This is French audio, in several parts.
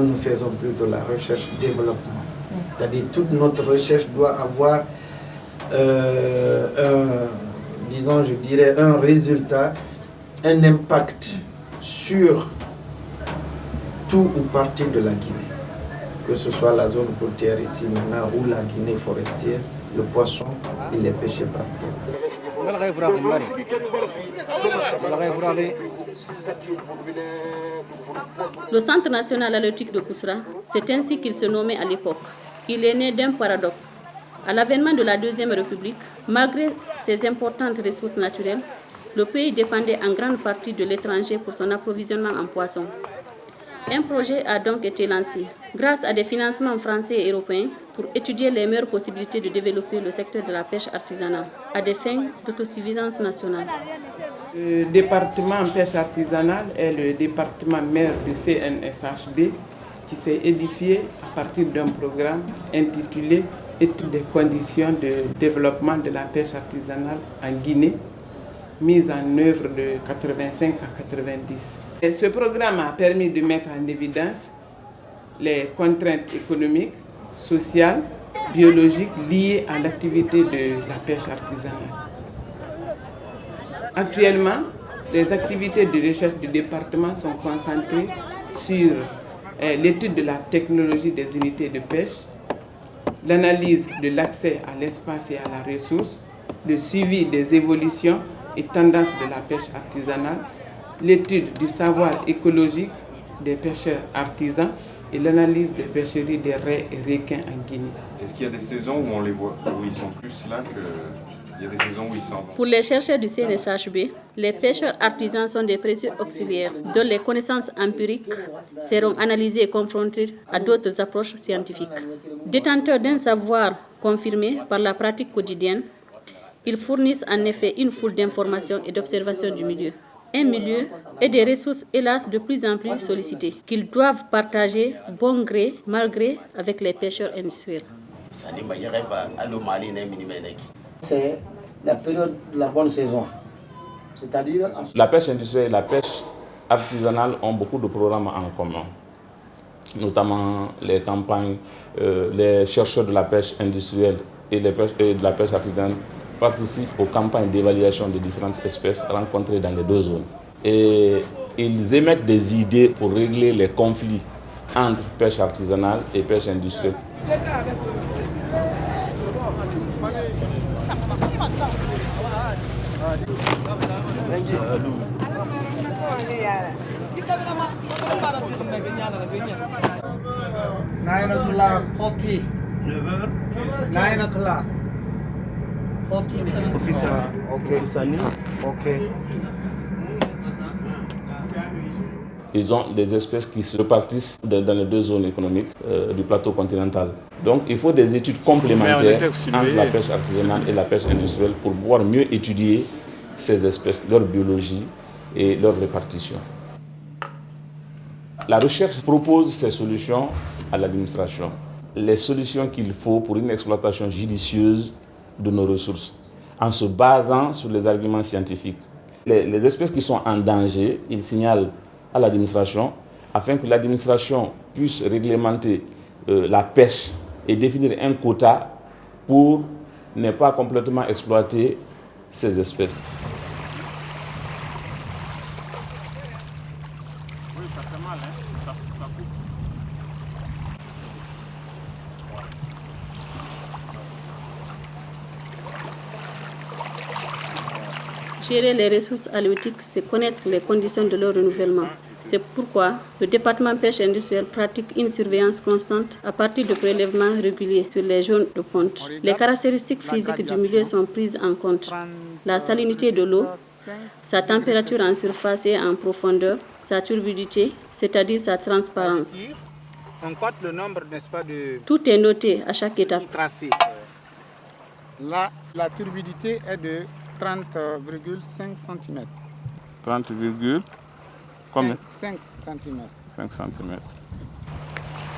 nous faisons plutôt la recherche-développement. C'est-à-dire toute notre recherche doit avoir un résultat, un impact sur tout ou partie de la Guinée. Que ce soit la zone côtière ici maintenant ou la Guinée forestière, le poisson, il est pêché partout. Le Centre national halieutique de Kousra, c'est ainsi qu'il se nommait à l'époque. Il est né d'un paradoxe. À l'avènement de la Deuxième République, malgré ses importantes ressources naturelles, le pays dépendait en grande partie de l'étranger pour son approvisionnement en poissons. Un projet a donc été lancé, grâce à des financements français et européens, pour étudier les meilleures possibilités de développer le secteur de la pêche artisanale, à des fins d'autosuffisance nationale. Le département pêche artisanale est le département mère du CNSHB qui s'est édifié à partir d'un programme intitulé « Études des conditions de développement de la pêche artisanale en Guinée », mise en œuvre de 85 à 90. Et ce programme a permis de mettre en évidence les contraintes économiques, sociales, biologiques liées à l'activité de la pêche artisanale. Actuellement, les activités de recherche du département sont concentrées sur l'étude de la technologie des unités de pêche, l'analyse de l'accès à l'espace et à la ressource, le suivi des évolutions et tendances de la pêche artisanale, l'étude du savoir écologique des pêcheurs artisans et l'analyse des pêcheries des raies et requins en Guinée. Est-ce qu'il y a des saisons où on les voit, où ils sont plus là qu'il y a des saisons où ils s'en vont? Pour les chercheurs du CNSHB, les pêcheurs artisans sont des précieux auxiliaires dont les connaissances empiriques seront analysées et confrontées à d'autres approches scientifiques. Détenteurs d'un savoir confirmé par la pratique quotidienne, ils fournissent en effet une foule d'informations et d'observations du milieu. Un milieu et des ressources, hélas, de plus en plus sollicitées, qu'ils doivent partager bon gré, mal gré, avec les pêcheurs industriels. C'est la période de la bonne saison. C'est-à-dire... La pêche industrielle et la pêche artisanale ont beaucoup de programmes en commun, notamment les campagnes, les chercheurs de la pêche industrielle et de la pêche artisanale participent aux campagnes d'évaluation de différentes espèces rencontrées dans les deux zones. Et ils émettent des idées pour régler les conflits entre pêche artisanale et pêche industrielle. Ils ont des espèces qui se répartissent dans les deux zones économiques du plateau continental. Donc il faut des études complémentaires entre la pêche artisanale et la pêche industrielle pour pouvoir mieux étudier ces espèces, leur biologie et leur répartition. La recherche propose ces solutions à l'administration, les solutions qu'il faut pour une exploitation judicieuse de nos ressources, en se basant sur les arguments scientifiques. Les espèces qui sont en danger, ils signalent à l'administration afin que l'administration puisse réglementer la pêche et définir un quota pour ne pas complètement exploiter ces espèces. Oui, ça fait mal, hein? Ça coupe. Gérer les ressources halieutiques, c'est connaître les conditions de leur renouvellement. C'est pourquoi le département pêche industrielle pratique une surveillance constante à partir de prélèvements réguliers sur les zones de ponte. Les caractéristiques physiques du milieu sont prises en compte. La salinité de l'eau, sa température en surface et en profondeur, sa turbidité, c'est-à-dire sa transparence. On compte le nombre, n'est-ce pas, de... Tout est noté à chaque étape. Là, la turbidité est de 30,5 cm. 30, combien? 5 cm. 5 cm.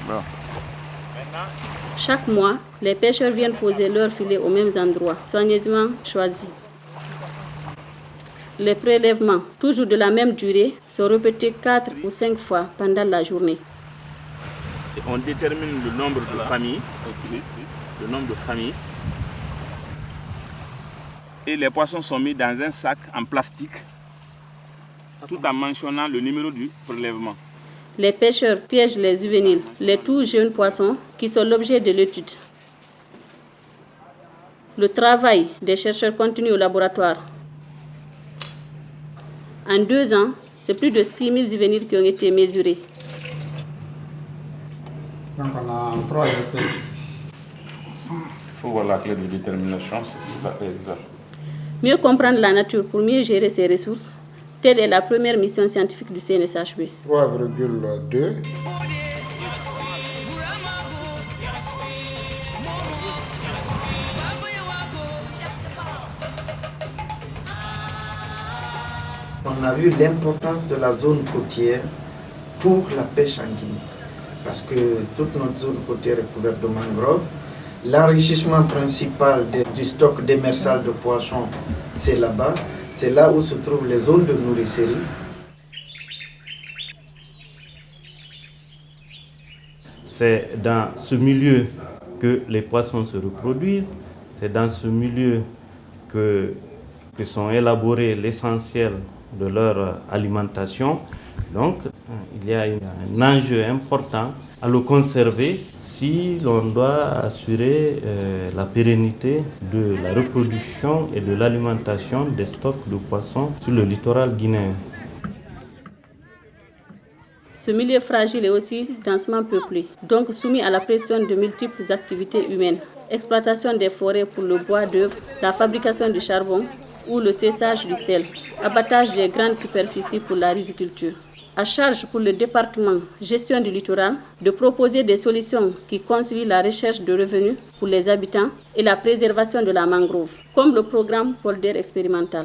Bon. Chaque mois, les pêcheurs viennent poser leurs filets aux mêmes endroits, soigneusement choisis. Les prélèvements, toujours de la même durée, sont répétés 4 ou 5 fois pendant la journée. Et on détermine le nombre de familles. Le nombre de familles. Et les poissons sont mis dans un sac en plastique, tout en mentionnant le numéro du prélèvement. Les pêcheurs piègent les juvéniles, les tout jeunes poissons qui sont l'objet de l'étude. Le travail des chercheurs continue au laboratoire. En 2 ans, c'est plus de 6000 juvéniles qui ont été mesurés. Donc on a 3 espèces ici. Il faut voir la clé de détermination, c'est la clé exacte. Mieux comprendre la nature pour mieux gérer ses ressources, telle est la première mission scientifique du CNSHB. 3,2. On a vu l'importance de la zone côtière pour la pêche en Guinée. Parce que toute notre zone côtière est couverte de mangroves. L'enrichissement principal du stock démersal de poissons, c'est là-bas. C'est là où se trouvent les zones de nourricerie. C'est dans ce milieu que les poissons se reproduisent. C'est dans ce milieu que sont élaborés l'essentiel de leur alimentation. Donc, il y a un enjeu important à le conserver si l'on doit assurer la pérennité de la reproduction et de l'alimentation des stocks de poissons sur le littoral guinéen. Ce milieu fragile est aussi densément peuplé, donc soumis à la pression de multiples activités humaines. Exploitation des forêts pour le bois d'œuvre, la fabrication du charbon ou le séchage du sel, abattage des grandes superficies pour la riziculture. À charge pour le département gestion du littoral de proposer des solutions qui concilient la recherche de revenus pour les habitants et la préservation de la mangrove, comme le programme Polder expérimental.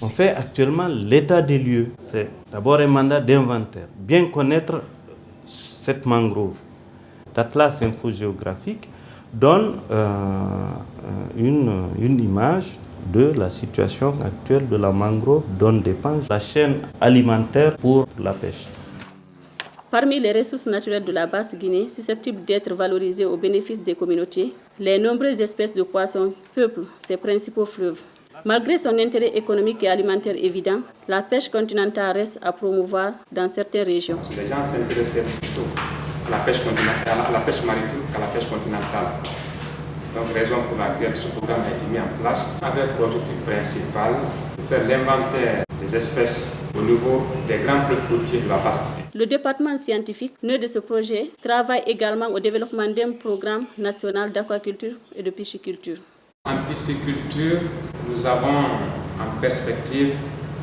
On fait actuellement l'état des lieux. C'est d'abord un mandat d'inventaire, bien connaître cette mangrove. L'atlas infogéographique donne une image de la situation actuelle de la mangrove dont dépend la chaîne alimentaire pour la pêche. Parmi les ressources naturelles de la Basse-Guinée susceptibles d'être valorisées au bénéfice des communautés, les nombreuses espèces de poissons peuplent ces principaux fleuves. Malgré son intérêt économique et alimentaire évident, la pêche continentale reste à promouvoir dans certaines régions. Les gens s'intéressent plutôt à la pêche continentale, à la pêche maritime qu'à la pêche continentale. Donc, raison pour laquelle ce programme a été mis en place avec l'objectif principal de faire l'inventaire des espèces au niveau des grands fleuves côtiers de la Basse-Guinée. Le département scientifique, né de ce projet, travaille également au développement d'un programme national d'aquaculture et de pisciculture. En pisciculture, nous avons en perspective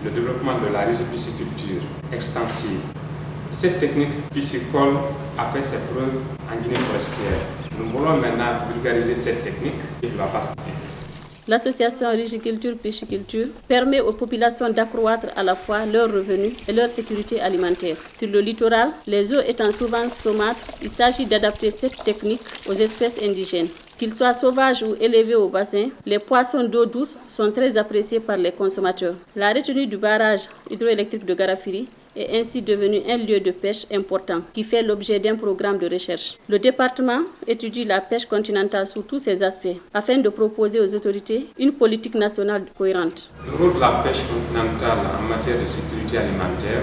le développement de la riziculture extensive. Cette technique piscicole a fait ses preuves en Guinée forestière. Nous voulons maintenant vulgariser cette technique et de la Basse-Guinée. L'association Riziculture-Pisciculture permet aux populations d'accroître à la fois leurs revenus et leur sécurité alimentaire. Sur le littoral, les eaux étant souvent saumâtres, il s'agit d'adapter cette technique aux espèces indigènes. Qu'ils soient sauvages ou élevés au bassin, les poissons d'eau douce sont très appréciés par les consommateurs. La retenue du barrage hydroélectrique de Garafiri est ainsi devenu un lieu de pêche important qui fait l'objet d'un programme de recherche. Le département étudie la pêche continentale sous tous ses aspects afin de proposer aux autorités une politique nationale cohérente. Le rôle de la pêche continentale en matière de sécurité alimentaire,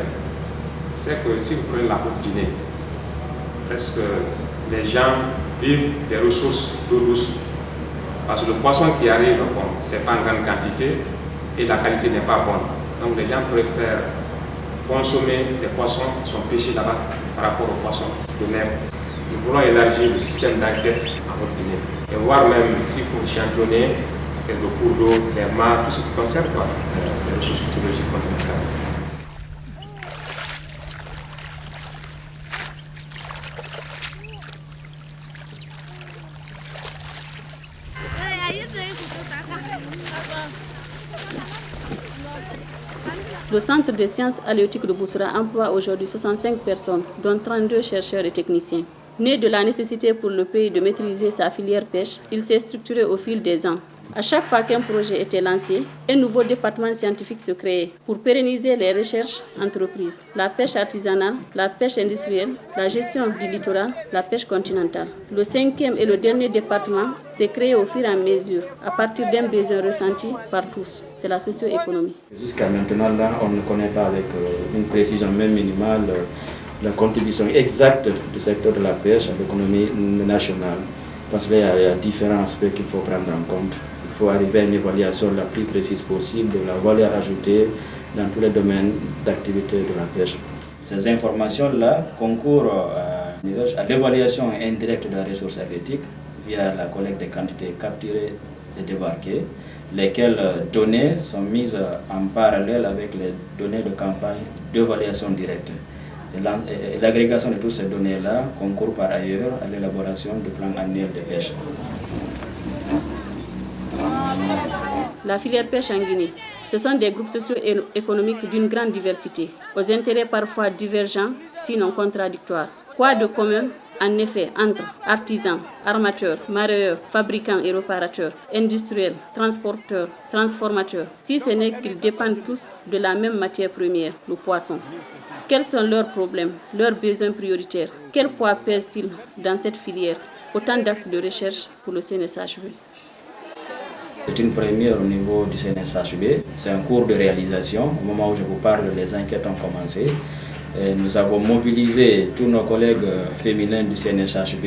c'est que si vous prenez la Côte-Guinée, presque les gens vivent des ressources d'eau douce. Parce que le poisson qui arrive, ce n'est pas en grande quantité et la qualité n'est pas bonne. Donc les gens préfèrent consommer des poissons qui sont pêchés là-bas par rapport aux poissons de mer. Nous voulons élargir le système d'enquête en Haute-Guinée et voir même s'il faut échantillonner le cours d'eau, les mares, tout ce qui concerne les ressources hydrologiques continentales. Le Centre de sciences halieutiques de Boussra emploie aujourd'hui 65 personnes, dont 32 chercheurs et techniciens. Né de la nécessité pour le pays de maîtriser sa filière pêche, il s'est structuré au fil des ans. À chaque fois qu'un projet était lancé, un nouveau département scientifique se créait pour pérenniser les recherches entreprises, la pêche artisanale, la pêche industrielle, la gestion du littoral, la pêche continentale. Le 5e et le dernier département s'est créé au fur et à mesure, à partir d'un besoin ressenti par tous. C'est la socio-économie. Jusqu'à maintenant, là, on ne connaît pas avec une précision même minimale la contribution exacte du secteur de la pêche à l'économie nationale. Parce qu'il y a différents aspects qu'il faut prendre en compte. Il faut arriver à une évaluation la plus précise possible de la valeur ajoutée dans tous les domaines d'activité de la pêche. Ces informations-là concourent à l'évaluation indirecte de la ressource halieutique via la collecte des quantités capturées et débarquées, lesquelles données sont mises en parallèle avec les données de campagne d'évaluation directe. Et l'agrégation de toutes ces données-là concourt par ailleurs à l'élaboration du plan annuel de pêche. La filière pêche en Guinée, ce sont des groupes socio-économiques d'une grande diversité, aux intérêts parfois divergents, sinon contradictoires. Quoi de commun, en effet, entre artisans, armateurs, mareyeurs, fabricants et réparateurs, industriels, transporteurs, transformateurs, si ce n'est qu'ils dépendent tous de la même matière première, le poisson? Quels sont leurs problèmes, leurs besoins prioritaires? Quel poids pèse-t-il dans cette filière? Autant d'axes de recherche pour le CNSHB. C'est une première au niveau du CNSHB. C'est un cours de réalisation. Au moment où je vous parle, les enquêtes ont commencé. Et nous avons mobilisé tous nos collègues féminins du CNSHB,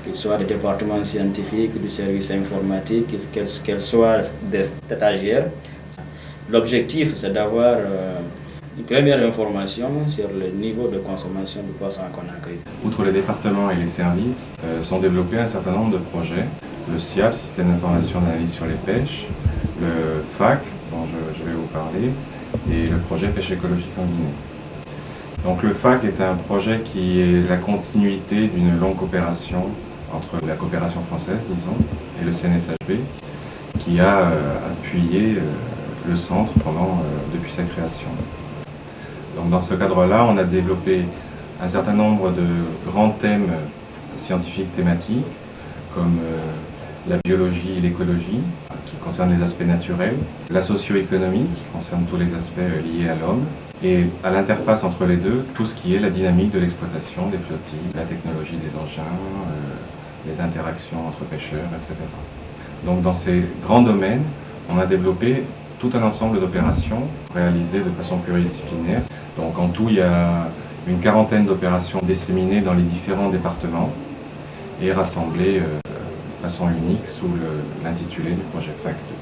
qu'ils soient des départements scientifiques, du service informatique, qu'elles soient des stagiaires. L'objectif, c'est d'avoir une première information sur le niveau de consommation du poisson qu'on a créé. Outre les départements et les services, sont développés un certain nombre de projets. Le SIAP, Système d'information d'analyse sur les pêches, le FAC, dont je vais vous parler, et le projet Pêche écologique en Guinée. Donc le FAC est un projet qui est la continuité d'une longue coopération entre la coopération française, disons, et le CNSHB, qui a appuyé le centre depuis sa création. Donc dans ce cadre-là, on a développé un certain nombre de grands thèmes scientifiques thématiques, comme la biologie et l'écologie, qui concernent les aspects naturels, la socio-économie, qui concerne tous les aspects liés à l'homme, et à l'interface entre les deux, tout ce qui est la dynamique de l'exploitation des flottilles, la technologie des engins, les interactions entre pêcheurs, etc. Donc dans ces grands domaines, on a développé tout un ensemble d'opérations réalisées de façon pluridisciplinaire. Donc en tout, il y a une quarantaine d'opérations disséminées dans les différents départements et rassemblées de façon unique sous l'intitulé du projet FAC2.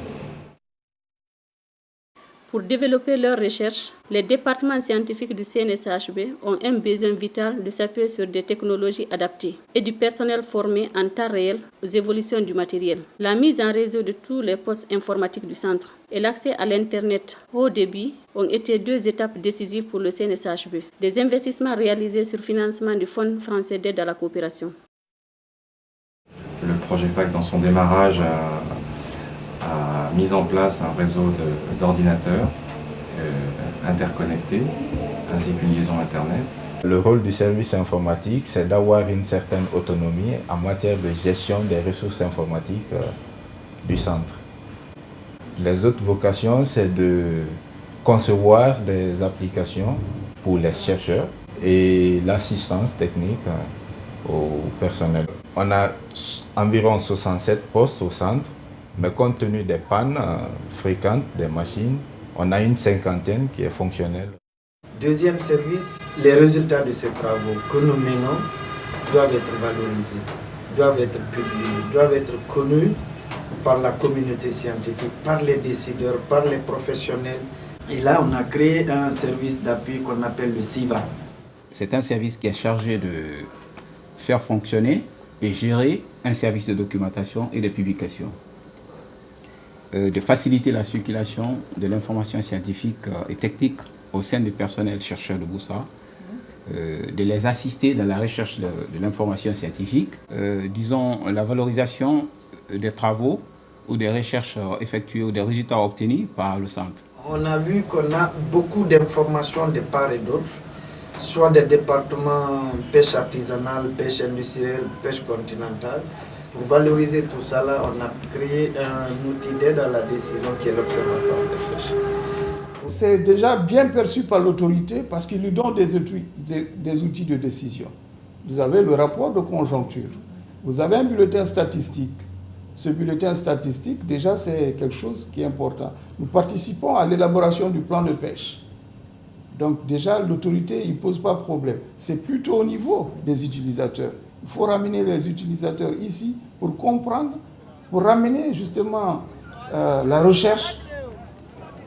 Pour développer leurs recherches, les départements scientifiques du CNSHB ont un besoin vital de s'appuyer sur des technologies adaptées et du personnel formé en temps réel aux évolutions du matériel. La mise en réseau de tous les postes informatiques du centre et l'accès à l'Internet haut débit ont été 2 étapes décisives pour le CNSHB. Des investissements réalisés sur financement du Fonds français d'aide à la coopération. Le projet FAC, dans son démarrage, a mis en place un réseau d'ordinateurs interconnectés, ainsi qu'une liaison Internet. Le rôle du service informatique, c'est d'avoir une certaine autonomie en matière de gestion des ressources informatiques du centre. Les autres vocations, c'est de concevoir des applications pour les chercheurs et l'assistance technique au personnel. On a environ 67 postes au centre, mais compte tenu des pannes fréquentes des machines, on a une cinquantaine qui est fonctionnelle. Deuxième service, les résultats de ces travaux que nous menons doivent être valorisés, doivent être publiés, doivent être connus par la communauté scientifique, par les décideurs, par les professionnels. Et là, on a créé un service d'appui qu'on appelle le SIVA. C'est un service qui est chargé de faire fonctionner et gérer un service de documentation et de publication, de faciliter la circulation de l'information scientifique et technique au sein du personnel chercheur de Boussa, de les assister dans la recherche de l'information scientifique, disons la valorisation des travaux ou des recherches effectuées ou des résultats obtenus par le centre. On a vu qu'on a beaucoup d'informations de part et d'autre, soit des départements pêche artisanale, pêche industrielle, pêche continentale, Pour valoriser tout ça, là, on a créé un outil d'aide à la décision qui est l'Observatoire des pêches. C'est déjà bien perçu par l'autorité parce qu'il lui donne des outils de décision. Vous avez le rapport de conjoncture, vous avez un bulletin statistique. Ce bulletin statistique, déjà, c'est quelque chose qui est important. Nous participons à l'élaboration du plan de pêche. Donc déjà, l'autorité, il ne pose pas de problème. C'est plutôt au niveau des utilisateurs. Il faut ramener les utilisateurs ici pour comprendre, pour ramener justement la recherche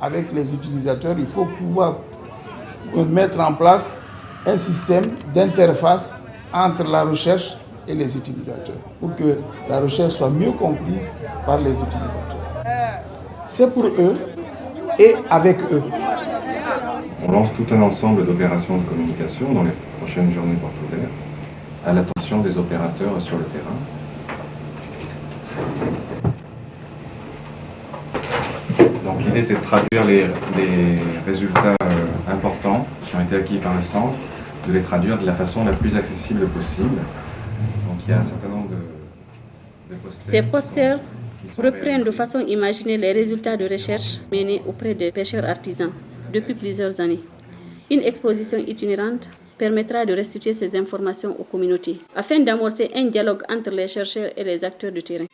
avec les utilisateurs. Il faut pouvoir mettre en place un système d'interface entre la recherche et les utilisateurs pour que la recherche soit mieux comprise par les utilisateurs. C'est pour eux et avec eux. On lance tout un ensemble d'opérations de communication dans les prochaines journées portes ouvertes à l'attention des opérateurs sur le terrain. Donc l'idée c'est de traduire les résultats importants qui ont été acquis par le centre, de les traduire de la façon la plus accessible possible. Donc il y a un certain nombre de posters. Ces posters reprennent de façon imaginée les résultats de recherche menés auprès des pêcheurs artisans depuis plusieurs années. Une exposition itinérante permettra de restituer ces informations aux communautés afin d'amorcer un dialogue entre les chercheurs et les acteurs du terrain.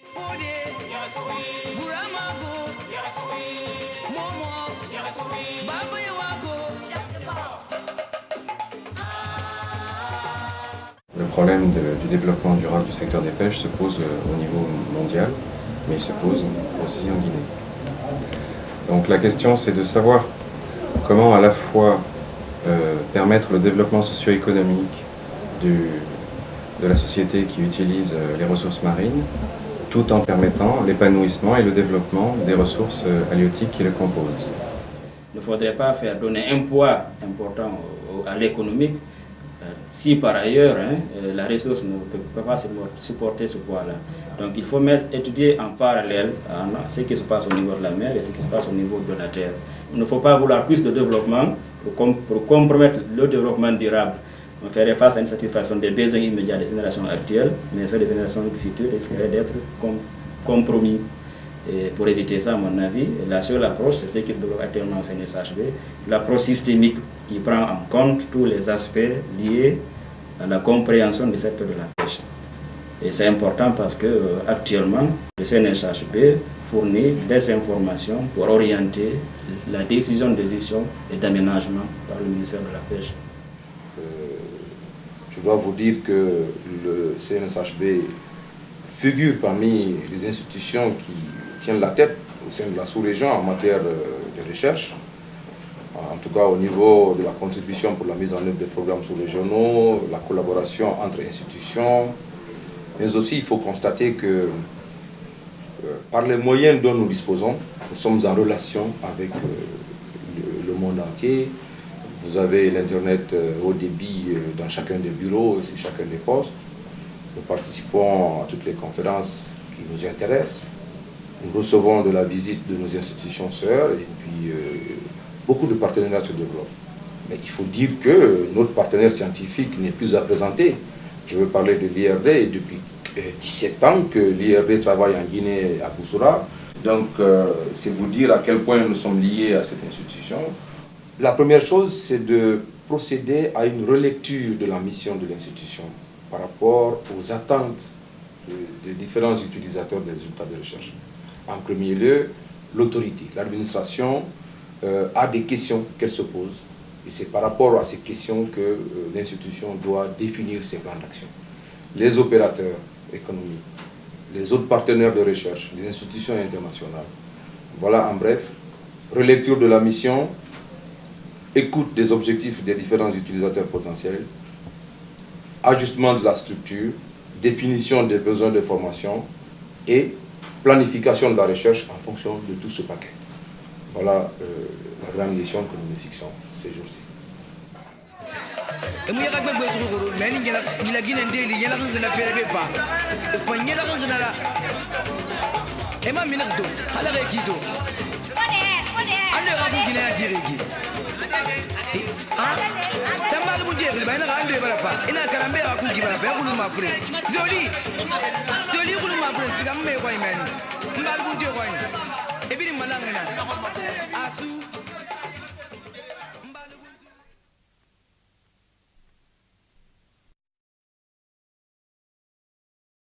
Le problème du développement durable du secteur des pêches se pose au niveau mondial, mais il se pose aussi en Guinée. Donc la question c'est de savoir comment à la fois permettre le développement socio-économique de la société qui utilise les ressources marines, tout en permettant l'épanouissement et le développement des ressources halieutiques qui les composent. Il ne faudrait pas faire donner un poids important à l'économique si par ailleurs la ressource ne peut pas supporter ce poids-là. Donc il faut étudier en parallèle ce qui se passe au niveau de la mer et ce qui se passe au niveau de la terre. Il ne faut pas vouloir plus de développement pour compromettre le développement durable. On ferait face à une satisfaction des besoins immédiats des générations actuelles, mais celles des générations futures risqueraient d'être compromis. Et pour éviter ça, à mon avis, la seule approche, c'est ce qui se développe actuellement au CNSHB, l'approche systémique qui prend en compte tous les aspects liés à la compréhension du secteur de la pêche. Et c'est important parce que actuellement, le CNSHB fournit des informations pour orienter la décision de gestion et d'aménagement par le ministère de la Pêche. Je dois vous dire que le CNSHB figure parmi les institutions qui tiennent la tête au sein de la sous-région en matière de recherche. En tout cas au niveau de la contribution pour la mise en œuvre des programmes sous-régionaux, la collaboration entre institutions. Mais aussi il faut constater que par les moyens dont nous disposons, nous sommes en relation avec le monde entier. Vous avez l'Internet haut débit dans chacun des bureaux et sur chacun des postes. Nous participons à toutes les conférences qui nous intéressent. Nous recevons de la visite de nos institutions sœurs et puis beaucoup de partenariats se développent. Mais il faut dire que notre partenaire scientifique n'est plus à présenter. Je veux parler de l'IRD et depuis 17 ans que l'IRD travaille en Guinée à Boussoura. Donc c'est vous dire à quel point nous sommes liés à cette institution. La première chose, c'est de procéder à une relecture de la mission de l'institution par rapport aux attentes des différents utilisateurs des résultats de recherche. En premier lieu, l'autorité, l'administration a des questions qu'elle se pose. Et c'est par rapport à ces questions que l'institution doit définir ses plans d'action. Les opérateurs économiques, les autres partenaires de recherche, les institutions internationales. Voilà en bref, relecture de la mission, écoute des objectifs des différents utilisateurs potentiels, ajustement de la structure, définition des besoins de formation et planification de la recherche en fonction de tout ce paquet. Voilà la grande mission que nous nous fixons ces jours-ci. kunte ba ina ga ande bara fa ina karambe ga ku gibara ba kulu ma fure zoli kulu ma fure siga me ko imani mbal kunte ko ina e bi malanga na asu